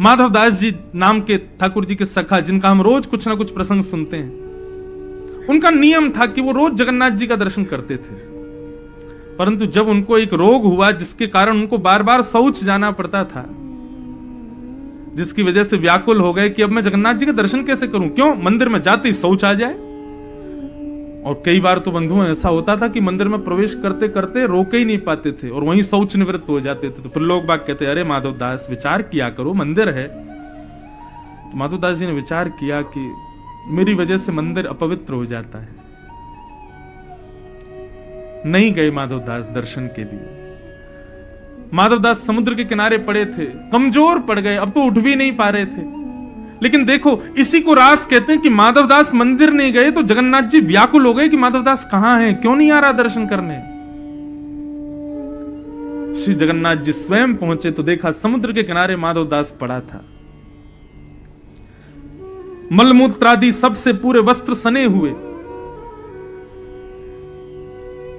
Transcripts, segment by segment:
माधवदास जी नाम के ठाकुर जी के सखा, जिनका हम रोज कुछ ना कुछ प्रसंग सुनते हैं, उनका नियम था कि वो रोज जगन्नाथ जी का दर्शन करते थे। परंतु जब उनको एक रोग हुआ जिसके कारण उनको बार बार शौच जाना पड़ता था, जिसकी वजह से व्याकुल हो गए कि अब मैं जगन्नाथ जी के दर्शन कैसे करूं, क्यों मंदिर में जाते ही शौच आ जाए। और कई बार तो बंधुओं ऐसा होता था कि मंदिर में प्रवेश करते करते रोक ही नहीं पाते थे और वहीं शौच निवृत्त हो जाते थे। तो फिर लोग बाग कहते, अरे माधवदास विचार किया करो, मंदिर है। तो माधवदास जी ने विचार किया कि मेरी वजह से मंदिर अपवित्र हो जाता है। नहीं गए माधवदास दर्शन के लिए। माधवदास समुद्र के किनारे पड़े थे, कमजोर पड़ गए, अब तो उठ भी नहीं पा रहे थे। लेकिन देखो, इसी को रास कहते हैं कि माधवदास मंदिर नहीं गए तो जगन्नाथ जी व्याकुल हो गए कि माधवदास कहां है, क्यों नहीं आ रहा दर्शन करने। श्री जगन्नाथ जी स्वयं पहुंचे तो देखा समुद्र के किनारे माधवदास पड़ा था, मलमूत्रादि सबसे पूरे वस्त्र सने हुए।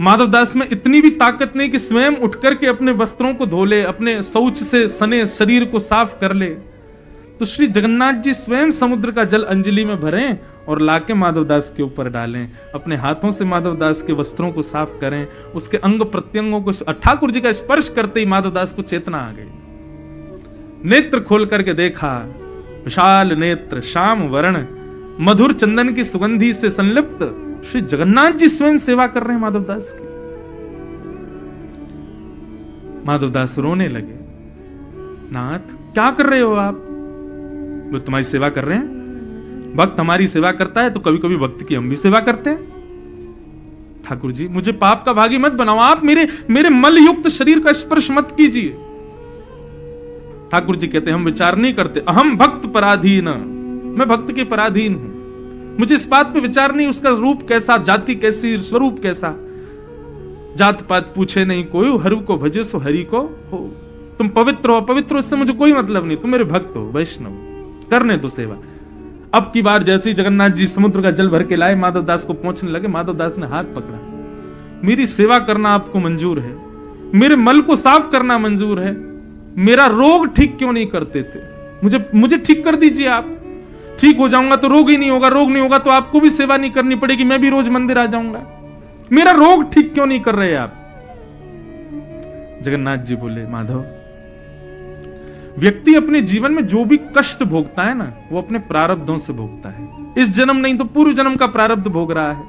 माधवदास में इतनी भी ताकत नहीं कि स्वयं उठ करके अपने वस्त्रों को धो ले, अपने शौच से सने शरीर को साफ कर ले। तो श्री जगन्नाथ जी स्वयं समुद्र का जल अंजलि में भरें और लाके माधवदास के ऊपर डालें, अपने हाथों से माधवदास के वस्त्रों को साफ करें, उसके अंग प्रत्यंगों को ठाकुर जी का स्पर्श करते ही माधवदास को चेतना आ गई। नेत्र खोल करके देखा, विशाल नेत्र, श्याम वर्ण, मधुर चंदन की सुगंधी से संलिप्त श्री जगन्नाथ जी स्वयं सेवा कर रहे हैं माधवदास की। माधवदास रोने लगे, नाथ क्या कर रहे हो आप? वो तुम्हारी सेवा कर रहे हैं। भक्त हमारी सेवा करता है तो कभी कभी भक्त की हम भी सेवा करते हैं। ठाकुर जी मुझे पाप का भागी मत बनाओ, आप मेरे मल युक्त शरीर का स्पर्श मत कीजिए। ठाकुर जी कहते हम विचार नहीं करते, अहम भक्त पराधीन, मैं भक्त के पराधीन हूं। मुझे इस बात पे विचार नहीं उसका रूप कैसा, जाति कैसी, स्वरूप कैसा। जात पात पूछे नहीं कोई, हरु को भजे सो हरि को हो। तुम पवित्र हो अपवित्र हो इससे मुझे कोई मतलब नहीं, तुम मेरे भक्त हो, वैष्णव, करने दो सेवा। अब की बार जैसे ही जगन्नाथ जी समुद्र का जल भर के लाए, माधवदास को पहुंचने लगे, माधवदास ने हाथ पकड़ा, मेरी सेवा करना आपको मंजूर है, मेरे मल को साफ करना मंजूर है, मेरा रोग ठीक क्यों नहीं करते थे, मुझे ठीक कर दीजिए आप। ठीक हो जाऊंगा तो रोग ही नहीं होगा, रोग नहीं होगा तो आपको भी सेवा नहीं करनी पड़ेगी, मैं भी रोज मंदिर आ जाऊंगा। मेरा रोग ठीक क्यों नहीं कर रहे आप? जगन्नाथ जी बोले, माधव, व्यक्ति अपने जीवन में जो भी कष्ट भोगता है ना, वो अपने प्रारब्धों से भोगता है। इस जन्म नहीं तो पूर्व जन्म का प्रारब्ध भोग रहा है।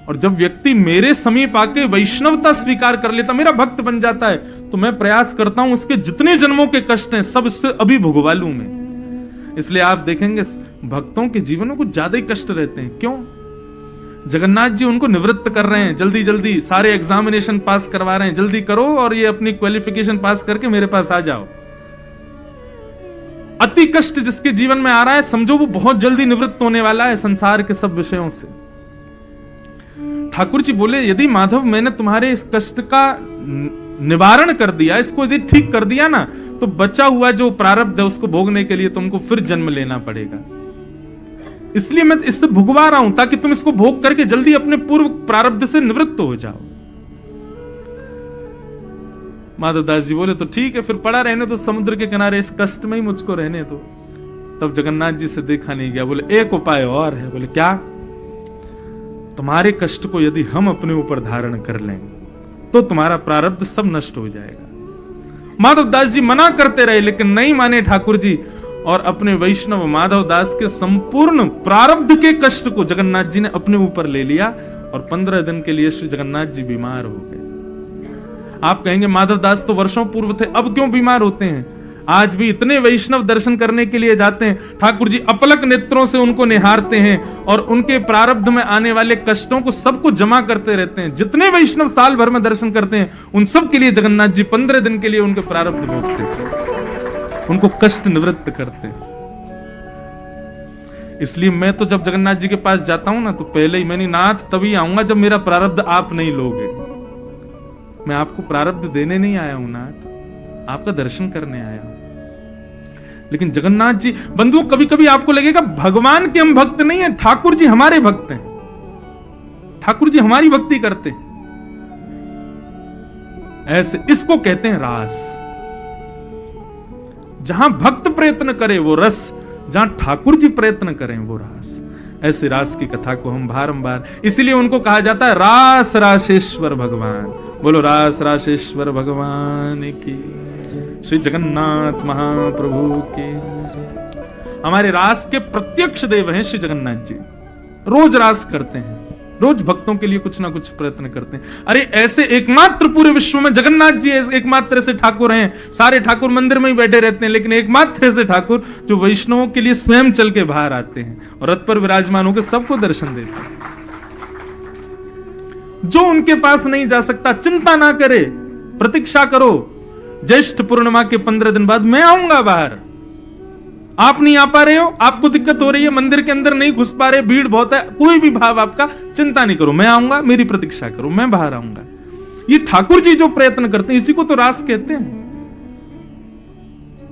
और जब व्यक्ति मेरे समीप आके वैष्णवता स्वीकार कर लेता, मेरा भक्त बन जाता है, तो मैं प्रयास करता हूं उसके जितने जन्मों के कष्ट हैं सब इससे अभी भुगवा लूं मैं। इसलिए आप देखेंगे भक्तों के जीवन में कुछ ज्यादा ही कष्ट रहते हैं। क्यों? जगन्नाथ जी उनको निवृत्त कर रहे हैं, जल्दी जल्दी सारे एग्जामिनेशन पास करवा रहे हैं, जल्दी करो और ये अपनी क्वालिफिकेशन पास करके मेरे पास आ जाओ। अति कष्ट जिसके जीवन में आ रहा है, समझो वो बहुत जल्दी निवृत्त होने वाला है संसार के सब विषयों से। ठाकुर जी बोले, यदि माधव मैंने तुम्हारे इस कष्ट का निवारण कर दिया, इसको यदि ठीक कर दिया ना, तो बचा हुआ जो प्रारब्ध है उसको भोगने के लिए तुमको फिर जन्म लेना पड़ेगा। इसलिए मैं इससे भुगवा रहा हूं ताकि तुम इसको भोग करके जल्दी अपने पूर्व प्रारब्ध से निवृत्त हो जाओ। माधवदास जी बोले, तो ठीक है, फिर पड़ा रहने तो समुद्र के किनारे, इस कष्ट में ही मुझको रहने दो। तब जगन्नाथ जी से देखा नहीं गया। बोले, एक उपाय और है। बोले, क्या? तुम्हारे कष्ट को यदि हम अपने ऊपर धारण कर लें तो तुम्हारा प्रारब्ध सब नष्ट हो जाएगा। माधवदास जी मना करते रहे लेकिन नहीं माने ठाकुर जी, और अपने वैष्णव माधवदास के संपूर्ण प्रारब्ध के कष्ट को जगन्नाथ जी ने अपने ऊपर ले लिया और 15 दिन के लिए श्री जगन्नाथ जी बीमार हो गए। आप कहेंगे माधवदास तो वर्षों पूर्व थे, अब क्यों बीमार होते हैं? आज भी इतने वैष्णव दर्शन करने के लिए जाते हैं, ठाकुर जी अपलक नेत्रों से उनको निहारते हैं और उनके प्रारब्ध में आने वाले कष्टों को सबको जमा करते रहते हैं। जितने वैष्णव साल भर में दर्शन करते हैं उन सब के लिए जगन्नाथ जी 15 दिन के लिए उनके प्रारब्ध भोगते हैं, उनको कष्ट निवृत्त करते हैं। इसलिए मैं तो जब जगन्नाथ जी के पास जाता हूं ना, तो पहले ही मैंने, नाथ तभी आऊंगा जब मेरा प्रारब्ध आप नहीं लोगे। मैं आपको प्रारब्ध देने नहीं आया हूं नाथ, आपका दर्शन करने आया हूं। लेकिन जगन्नाथ जी बंधुओं, कभी कभी आपको लगेगा भगवान के हम भक्त नहीं है, ठाकुर जी हमारे भक्त हैं, ठाकुर जी हमारी भक्ति करते हैं। ऐसे इसको कहते हैं रास। जहां भक्त प्रयत्न करे वो रस, जहां ठाकुर जी प्रयत्न करें वो रास। ऐसे रास की कथा को हम बारंबार, इसीलिए उनको कहा जाता है रास राशेश्वर भगवान। बोलो रास राशेश्वर भगवान की, श्री जगन्नाथ महाप्रभु की। हमारे रास के प्रत्यक्ष देव हैं श्री जगन्नाथ जी। रोज रास करते हैं, रोज भक्तों के लिए कुछ ना कुछ प्रयत्न करते हैं। अरे ऐसे एकमात्र पूरे विश्व में जगन्नाथ जी एकमात्र ऐसे ठाकुर हैं। सारे ठाकुर मंदिर में ही बैठे रहते हैं, लेकिन एकमात्र ऐसे ठाकुर जो वैष्णवों के लिए स्वयं चल के बाहर आते हैं और रथ पर विराजमान होकर सबको दर्शन देते हैं। जो उनके पास नहीं जा सकता, चिंता ना करे, प्रतीक्षा करो। ज्येष्ठ पूर्णिमा के 15 दिन बाद मैं आऊंगा बाहर। आप नहीं आ पा रहे हो, आपको दिक्कत हो रही है, मंदिर के अंदर नहीं घुस पा रहे, भीड़ बहुत है, कोई भी भाव आपका, चिंता नहीं करो, मैं आऊंगा, मेरी प्रतीक्षा करो, मैं बाहर आऊंगा। ये ठाकुर जी जो प्रयत्न करते हैं, इसी को तो रास कहते हैं।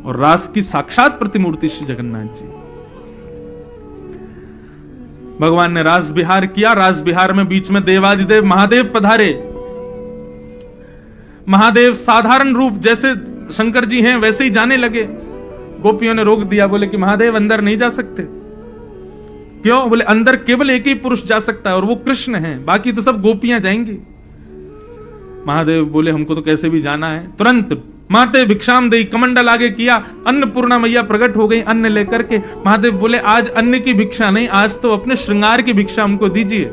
और रास की साक्षात प्रतिमूर्ति श्री जगन्नाथ जी। भगवान ने रास विहार किया। रास विहार में बीच में देवादिदेव महादेव पधारे। महादेव साधारण रूप जैसे शंकर जी हैं वैसे ही जाने लगे। गोपियों ने रोक दिया, बोले कि महादेव अंदर नहीं जा सकते। क्यों? बोले अंदर केवल एक ही पुरुष जा सकता है और वो कृष्ण है, बाकी तो सब गोपियां जाएंगी। महादेव बोले हमको तो कैसे भी जाना है। तुरंत माते भिक्षाम देई, कमंडल आगे किया, अन्नपूर्णा मैया प्रकट हो गई अन्न लेकर के। महादेव बोले आज अन्न की भिक्षा नहीं, आज तो अपने श्रृंगार की भिक्षा हमको दीजिए।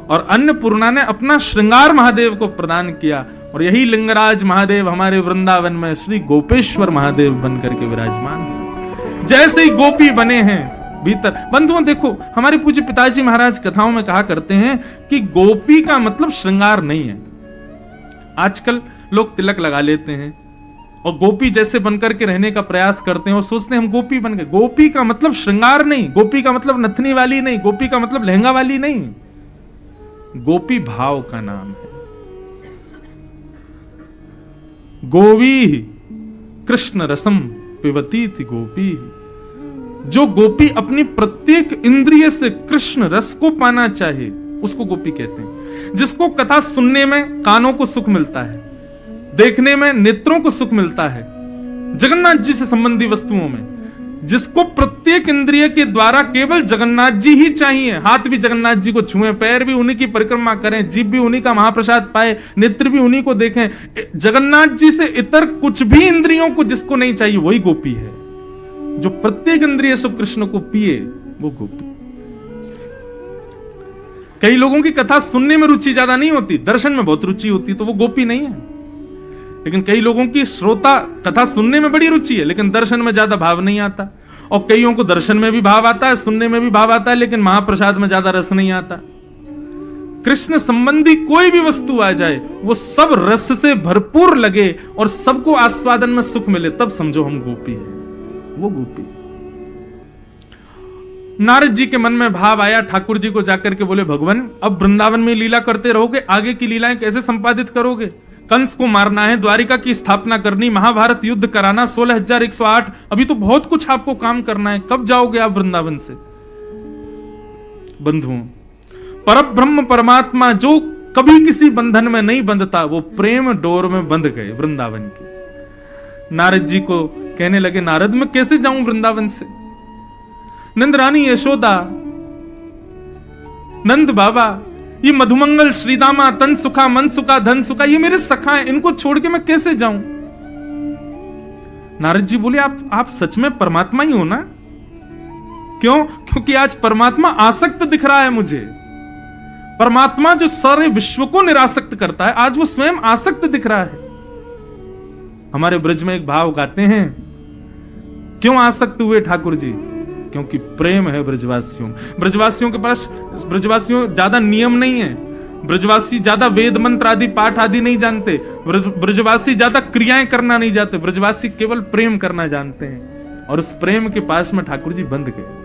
और अन्नपूर्णा ने अपना श्रृंगार महादेव को प्रदान किया। और यही लिंगराज महादेव हमारे वृंदावन में श्री गोपेश्वर महादेव बनकर के विराजमान। जैसे ही गोपी बने हैं भीतर। बंधुओं देखो, हमारे पूज्य पिताजी महाराज कथाओं में कहा करते हैं कि गोपी का मतलब श्रृंगार नहीं है। आजकल लोग तिलक लगा लेते हैं और गोपी जैसे बनकर के रहने का प्रयास करते हैं और सोचते हैं हम गोपी बन गए। गोपी का मतलब श्रृंगार नहीं, गोपी का मतलब नथनी वाली नहीं, गोपी का मतलब लहंगा वाली नहीं। गोपी भाव का नाम है। गोवी कृष्ण रसम पिबती थी गोपी। जो गोपी अपनी प्रत्येक इंद्रिय से कृष्ण रस को पाना चाहे उसको गोपी कहते हैं। जिसको कथा सुनने में कानों को सुख मिलता है, देखने में नेत्रों को सुख मिलता है, जगन्नाथ जी से संबंधी वस्तुओं में जिसको प्रत्येक इंद्रिय के द्वारा केवल जगन्नाथ जी ही चाहिए। हाथ भी जगन्नाथ जी को छुएं, पैर भी उन्हीं की परिक्रमा करें, जीभ भी उन्हीं का महाप्रसाद पाए, नेत्र भी उन्हीं को देखें। जगन्नाथ जी से इतर कुछ भी इंद्रियों को जिसको नहीं चाहिए वही गोपी है। जो प्रत्येक इंद्रिय से कृष्ण को पिए वो गोपी। कई लोगों की कथा सुनने में रुचि ज्यादा नहीं होती, दर्शन में बहुत रुचि होती, तो वो गोपी नहीं है। लेकिन कई लोगों की श्रोता कथा सुनने में बड़ी रुचि है लेकिन दर्शन में ज्यादा भाव नहीं आता। और कईयों को दर्शन में भी भाव आता है, सुनने में भी भाव आता है, लेकिन महाप्रसाद में ज्यादा रस नहीं आता। कृष्ण संबंधी कोई भी वस्तु आ जाए वो सब रस से भरपूर लगे और सबको आस्वादन में सुख मिले, तब समझो हम गोपी है। वो गोपी। नारद जी के मन में भाव आया, ठाकुर जी को जाकर के बोले भगवान अब वृंदावन में लीला करते रहोगे, आगे की लीलाएं कैसे संपादित करोगे? कंस को मारना है, द्वारिका की स्थापना करनी, महाभारत युद्ध कराना, 16,108, अभी तो बहुत कुछ आपको काम करना है, कब जाओगे आप वृंदावन से? बंधुओं, परब्रह्म परमात्मा जो कभी किसी बंधन में नहीं बंधता वो प्रेम डोर में बंध गए वृंदावन के। नारद जी को कहने लगे नारद मैं कैसे जाऊं वृंदावन से? नंद रानी यशोदा, नंद बाबा, ये मधुमंगल, श्रीदामा, तन सुखा, मन सुखा, धन सुखा, ये मेरे सखा हैं, इनको छोड़ के मैं कैसे जाऊं? नारद जी बोले आप सच में परमात्मा ही हो ना? क्यों? क्योंकि आज परमात्मा आसक्त दिख रहा है मुझे। परमात्मा जो सारे विश्व को निरासक्त करता है आज वो स्वयं आसक्त दिख रहा है। हमारे ब्रज में एक भाव गाते हैं, क्यों आसक्त हुए ठाकुर जी? क्योंकि प्रेम है ब्रजवासियों। ब्रजवासियों के पास ज्यादा नियम नहीं है, ब्रजवासी ज्यादा वेद मंत्र आदि पाठ आदि नहीं जानते, ब्रजवासी ज्यादा क्रियाएं करना नहीं जानते, ब्रजवासी केवल प्रेम करना जानते हैं। और उस प्रेम के पास में ठाकुर जी बंध गए।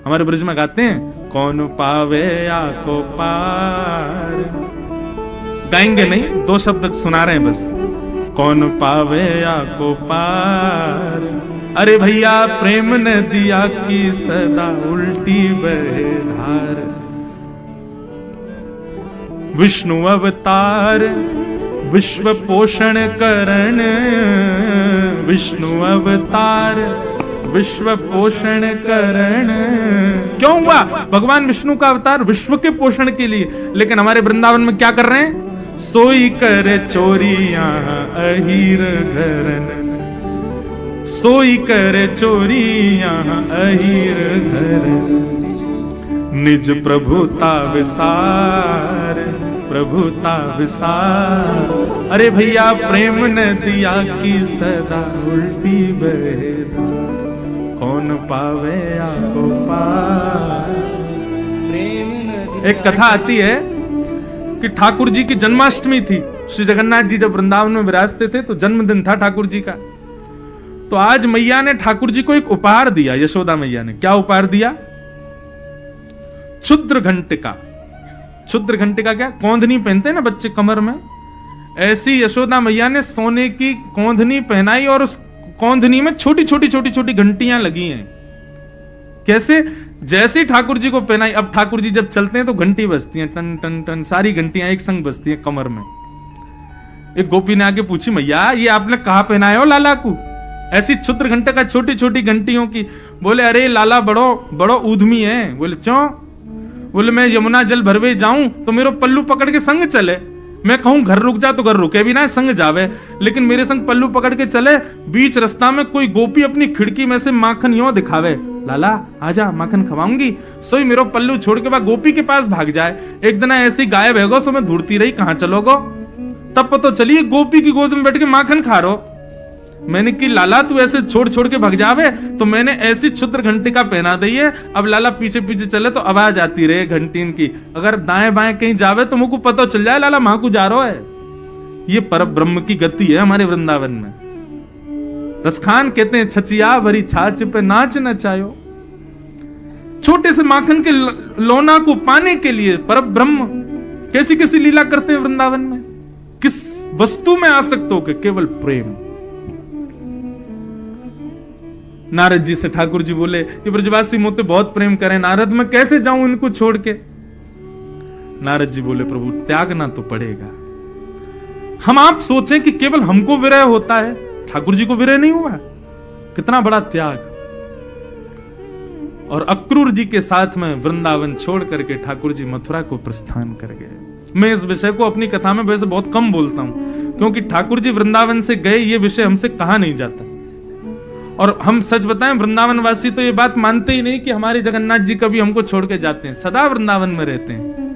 हमारे ब्रज में गाते हैं कौन पावे आको पार, गाएंगे नहीं, 2 शब्द सुना रहे हैं बस। कौन पावे आको पार, अरे भैया प्रेम ने दिया की सदा उल्टी बहे धार। विष्णु अवतार विश्व पोषण करण, विष्णु अवतार विश्व पोषण करण। क्यों हुआ? भगवान विष्णु का अवतार विश्व के पोषण के लिए। लेकिन हमारे वृंदावन में क्या कर रहे हैं? सोई करे चोरियां अहीर घरन, सोई करे चोरियां अहीर घरन, निज प्रभुता विसार, प्रभुता विसार। अरे भैया प्रेम ने दिया कि सदा उल्टी बहेदा, कौन पावे आको पार। एक कथा आती है कि ठाकुर जी की जन्माष्टमी थी। श्री जगन्नाथ जी जब वृंदावन में विराजते थे तो जन्मदिन था ठाकुर जी का। तो आज मैया ने ठाकुर जी को एक उपहार दिया। यशोदा मैया ने क्या उपहार दिया? क्षुद्र घंटिका। क्षुद्र घंटिका क्या? कौंधनी पहनते हैं ना बच्चे कमर में, ऐसी यशोदा मैया ने सोने की कौंधनी पहनाई और उस कौंधनी में छोटी छोटी छोटी छोटी घंटियां लगी हैं। कैसे? जैसे ठाकुर जी को पहनाई, अब ठाकुर जी जब चलते हैं तो घंटी बजती है, टन टन टन, सारी घंटियां एक संग बजती हैं कमर में। एक गोपी ने आके पूछी, मैया ये आपने कहा पहनाया हो लाला को ऐसी क्षुद्र घंटे का, छोटी छोटी घंटियों की? बोले अरे लाला बड़ो बड़ो ऊधमी है। बोले क्यों? बोले मैं यमुना जल भरवे जाऊं तो मेरे पल्लू पकड़ के संग चले, मैं कहूं घर रुक जा तो घर रुके भी ना, संग जावे, लेकिन मेरे संग पल्लू पकड़ के चले, बीच रास्ता में कोई गोपी अपनी खिड़की में से माखन यूं दिखावे, लाला आजा माखन खवाऊंगी, सोई मेरो पल्लू छोड़ के बाद गोपी के पास भाग जाए। एक दिन ऐसी गायब है गो, सो मैं ढूंढती रही कहां चलोगो, तब पता चलिए गोपी की गोद में बैठ के माखन खा रो। मैंने कि लाला तू ऐसे छोड़ छोड़ के भाग जावे, तो मैंने ऐसी क्षुद्र घंटिका पहना दी है, अब लाला पीछे पीछे चले तो आवाज आती रहे घंटीन की, अगर दाएं बाएं कहीं जावे तो मुझको पता चल जाए लाला मां को जा रहा है। ये पर ब्रह्म की गति है हमारे वृंदावन में। रसखान कहते हैं छचिया भरी छाछ पे नाच नचायो। छोटे से माखन के लोना को पाने के लिए पर ब्रह्म कैसी कैसी लीला करते हैं वृंदावन में। किस वस्तु में आसक्त होकर? केवल प्रेम। नारद जी से ठाकुर जी बोले ये ब्रजवासी मुझसे बहुत प्रेम करें नारद, मैं कैसे जाऊं इनको छोड़ के? नारद जी बोले प्रभु त्यागना तो पड़ेगा। हम आप सोचें कि केवल हमको विरह होता है, ठाकुर जी को विरह नहीं हुआ। कितना बड़ा त्याग। और अक्रूर जी के साथ में वृंदावन छोड़ करके ठाकुर जी मथुरा को प्रस्थान कर गए। मैं इस विषय को अपनी कथा में वैसे बहुत कम बोलता हूं, क्योंकि ठाकुर जी वृंदावन से गए ये विषय हमसे कहा नहीं जाता। और हम सच बताएं वृंदावन वासी तो ये बात मानते ही नहीं कि हमारे जगन्नाथ जी कभी हमको छोड़ के जाते हैं, सदा वृंदावन में रहते हैं।